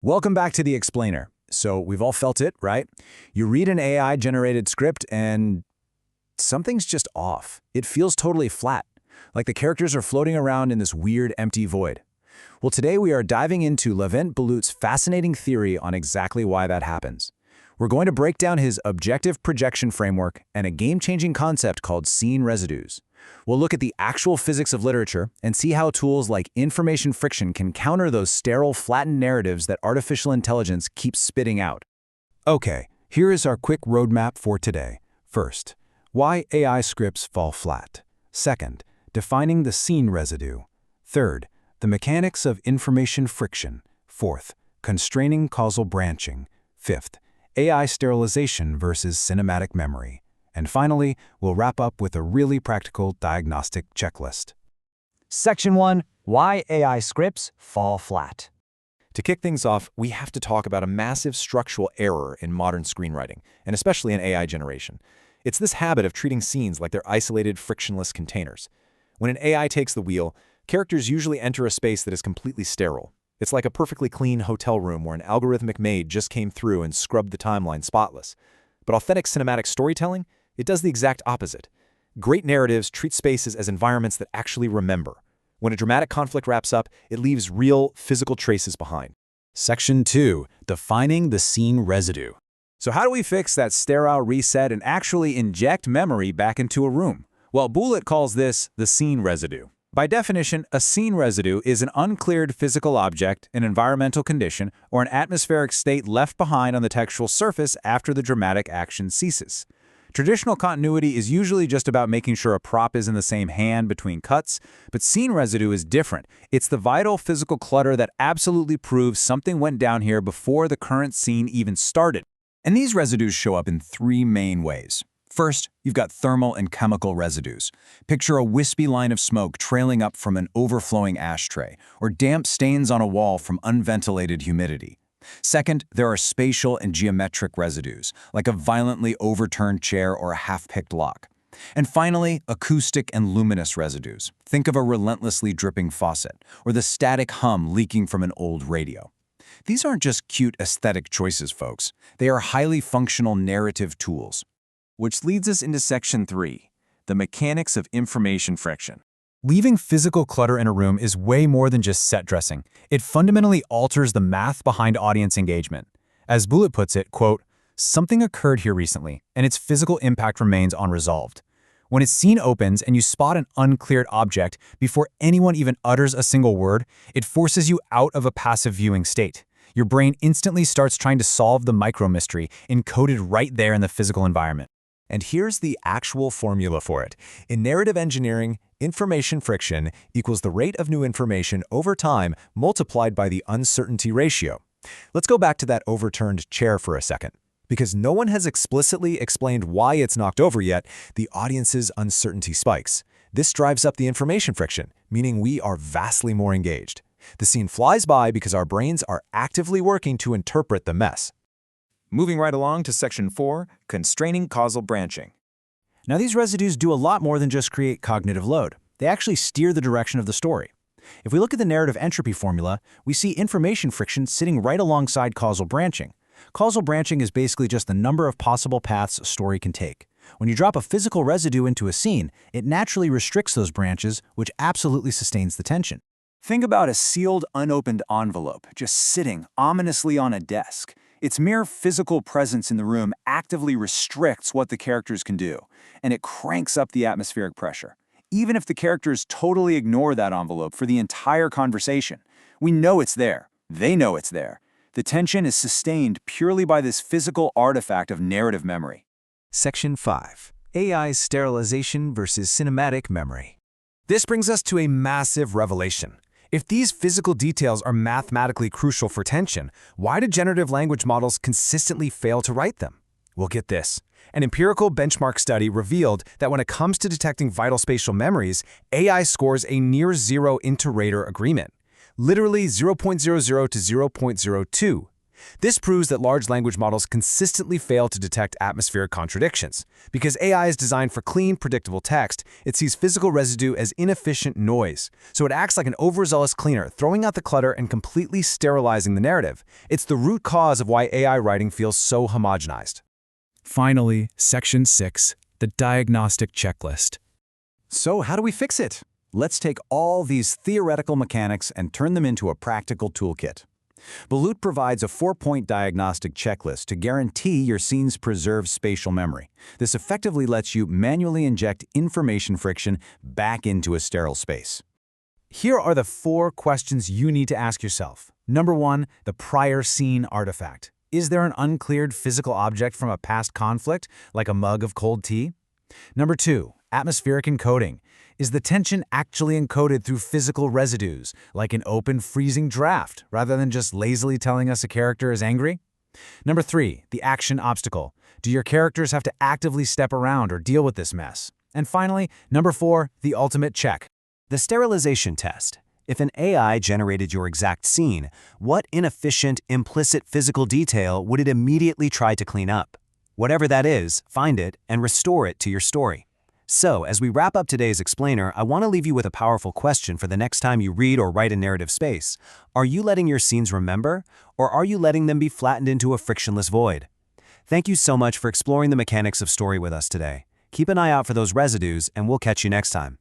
Welcome back to The Explainer. So we've all felt it, right? You read an AI-generated script and something's just off. It feels totally flat, like the characters are floating around in this weird empty void. Well, today we are diving into Levent Bulut's fascinating theory on exactly why that happens. We're going to break down his objective projection framework and a game-changing concept called scene residues. We'll look at the actual physics of literature and see how tools like information friction can counter those sterile, flattened narratives that artificial intelligence keeps spitting out. Okay, here is our quick roadmap for today. First, why AI scripts fall flat. Second, defining the scene residue. Third, the mechanics of information friction. Fourth, constraining causal branching. Fifth, AI sterilization versus cinematic memory. And finally, we'll wrap up with a really practical diagnostic checklist. Section 1. Why AI scripts fall flat. To kick things off, we have to talk about a massive structural error in modern screenwriting, and especially in AI generation. It's this habit of treating scenes like they're isolated, frictionless containers. When an AI takes the wheel, characters usually enter a space that is completely sterile. It's like a perfectly clean hotel room where an algorithmic maid just came through and scrubbed the timeline spotless. But authentic cinematic storytelling? It does the exact opposite. Great narratives treat spaces as environments that actually remember. When a dramatic conflict wraps up, it leaves real, physical traces behind. Section 2. Defining the scene residue. So how do we fix that sterile reset and actually inject memory back into a room? Well, Bulut calls this the scene residue. By definition, a scene residue is an uncleared physical object, an environmental condition, or an atmospheric state left behind on the textual surface after the dramatic action ceases. Traditional continuity is usually just about making sure a prop is in the same hand between cuts, but scene residue is different. It's the vital physical clutter that absolutely proves something went down here before the current scene even started. And these residues show up in three main ways. First, you've got thermal and chemical residues. Picture a wispy line of smoke trailing up from an overflowing ashtray, or damp stains on a wall from unventilated humidity. Second, there are spatial and geometric residues, like a violently overturned chair or a half-picked lock. And finally, acoustic and luminous residues. Think of a relentlessly dripping faucet, or the static hum leaking from an old radio. These aren't just cute aesthetic choices, folks. They are highly functional narrative tools. Which leads us into Section 3, the mechanics of information friction. Leaving physical clutter in a room is way more than just set dressing. It fundamentally alters the math behind audience engagement. As Bulut puts it, quote, "Something occurred here recently, and its physical impact remains unresolved." When a scene opens and you spot an uncleared object before anyone even utters a single word, it forces you out of a passive viewing state. Your brain instantly starts trying to solve the micro-mystery encoded right there in the physical environment. And here's the actual formula for it. In narrative engineering, information friction equals the rate of new information over time multiplied by the uncertainty ratio. Let's go back to that overturned chair for a second. Because no one has explicitly explained why it's knocked over yet, the audience's uncertainty spikes. This drives up the information friction, meaning we are vastly more engaged. The scene flies by because our brains are actively working to interpret the mess. Moving right along to Section 4, constraining causal branching. Now, these residues do a lot more than just create cognitive load. They actually steer the direction of the story. If we look at the narrative entropy formula, we see information friction sitting right alongside causal branching. Causal branching is basically just the number of possible paths a story can take. When you drop a physical residue into a scene, it naturally restricts those branches, which absolutely sustains the tension. Think about a sealed, unopened envelope just sitting ominously on a desk. Its mere physical presence in the room actively restricts what the characters can do, and it cranks up the atmospheric pressure. Even if the characters totally ignore that envelope for the entire conversation, we know it's there. They know it's there. The tension is sustained purely by this physical artifact of narrative memory. Section 5. AI sterilization versus cinematic memory. This brings us to a massive revelation. If these physical details are mathematically crucial for tension, why do generative language models consistently fail to write them? Well, get this. An empirical benchmark study revealed that when it comes to detecting vital spatial memories, AI scores a near-zero inter-rater agreement, literally 0.00 to 0.02. This proves that large language models consistently fail to detect atmospheric contradictions. Because AI is designed for clean, predictable text, it sees physical residue as inefficient noise. So it acts like an overzealous cleaner, throwing out the clutter and completely sterilizing the narrative. It's the root cause of why AI writing feels so homogenized. Finally, Section 6, the diagnostic checklist. So how do we fix it? Let's take all these theoretical mechanics and turn them into a practical toolkit. Bulut provides a 4-point diagnostic checklist to guarantee your scenes preserve spatial memory. This effectively lets you manually inject information friction back into a sterile space. Here are the 4 questions you need to ask yourself. Number 1, the prior scene artifact. Is there an uncleared physical object from a past conflict, like a mug of cold tea? Number 2, atmospheric encoding. Is the tension actually encoded through physical residues, like an open, freezing draft, rather than just lazily telling us a character is angry? Number 3, the action obstacle. Do your characters have to actively step around or deal with this mess? And finally, number 4, the ultimate check. The sterilization test. If an AI generated your exact scene, what inefficient, implicit physical detail would it immediately try to clean up? Whatever that is, find it and restore it to your story. So, as we wrap up today's explainer, I want to leave you with a powerful question for the next time you read or write a narrative space. Are you letting your scenes remember, or are you letting them be flattened into a frictionless void? Thank you so much for exploring the mechanics of story with us today. Keep an eye out for those residues, and we'll catch you next time.